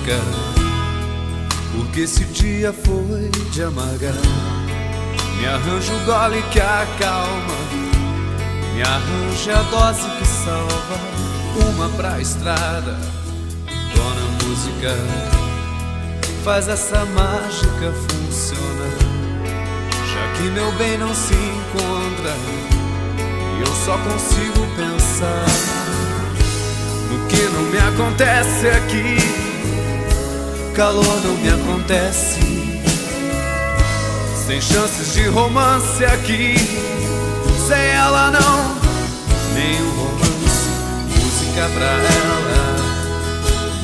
música, porque esse dia foi de amargar. Me arranja o gole que acalma, me arranja a dose que salva. Uma pra estrada, dona música, faz essa mágica funcionar. Já que meu bem não se encontra e eu só consigo pensar no que não me acontece aqui. Calor não me acontece, sem chances de romance aqui. Sem ela não, nenhum romance. Música pra ela,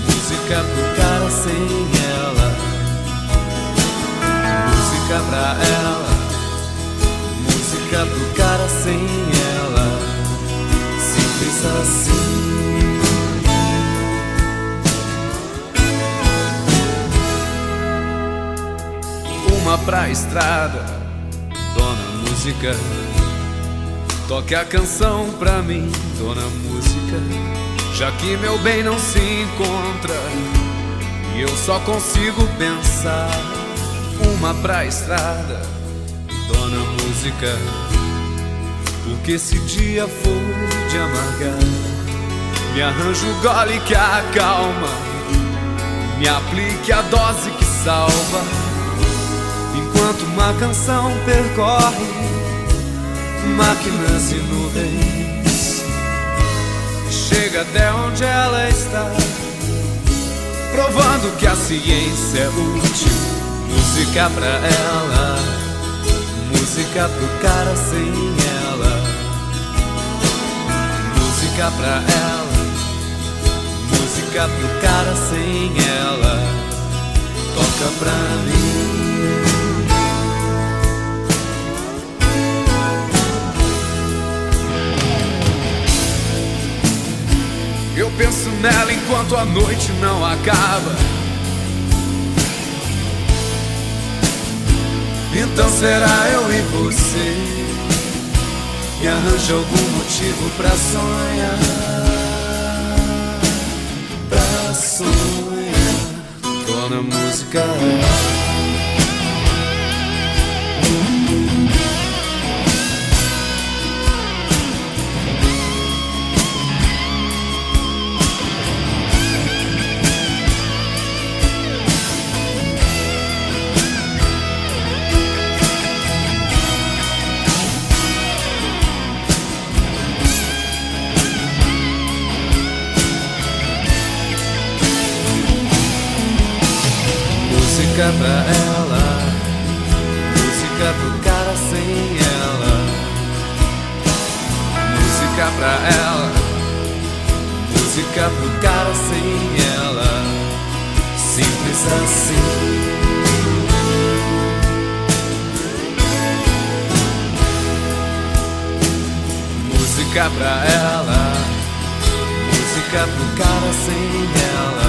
música pro cara sem ela. Música pra ela, música pro cara sem ela. Simples assim. Uma pra estrada, dona música, toque a canção pra mim, dona música. Já que meu bem não se encontra e eu só consigo pensar. Uma pra estrada, dona música, porque esse dia foi de amargar. Me arranja o gole que acalma, me aplique a dose que salva. Enquanto uma canção percorre máquinas e nuvens, chega até onde ela está, provando que a ciência é útil. Música pra ela, música pro cara sem ela. Música pra ela, música pro cara sem ela. Toca pra mim. Eu penso nela enquanto a noite não acaba. Então será eu e você? Me arranja algum motivo pra sonhar, pra sonhar. Dona música, música pra ela, música pro cara sem ela. Música pra ela, música pro cara sem ela. Simples assim. Música pra ela, música pro cara sem ela.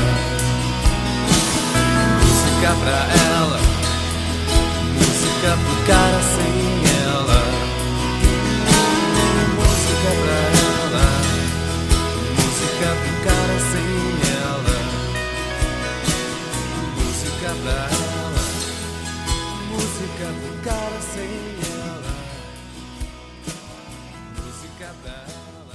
Música pra ela, música pro cara sem ela. Música pra ela, música pro cara sem ela. Música pra ela, música pro cara sem ela.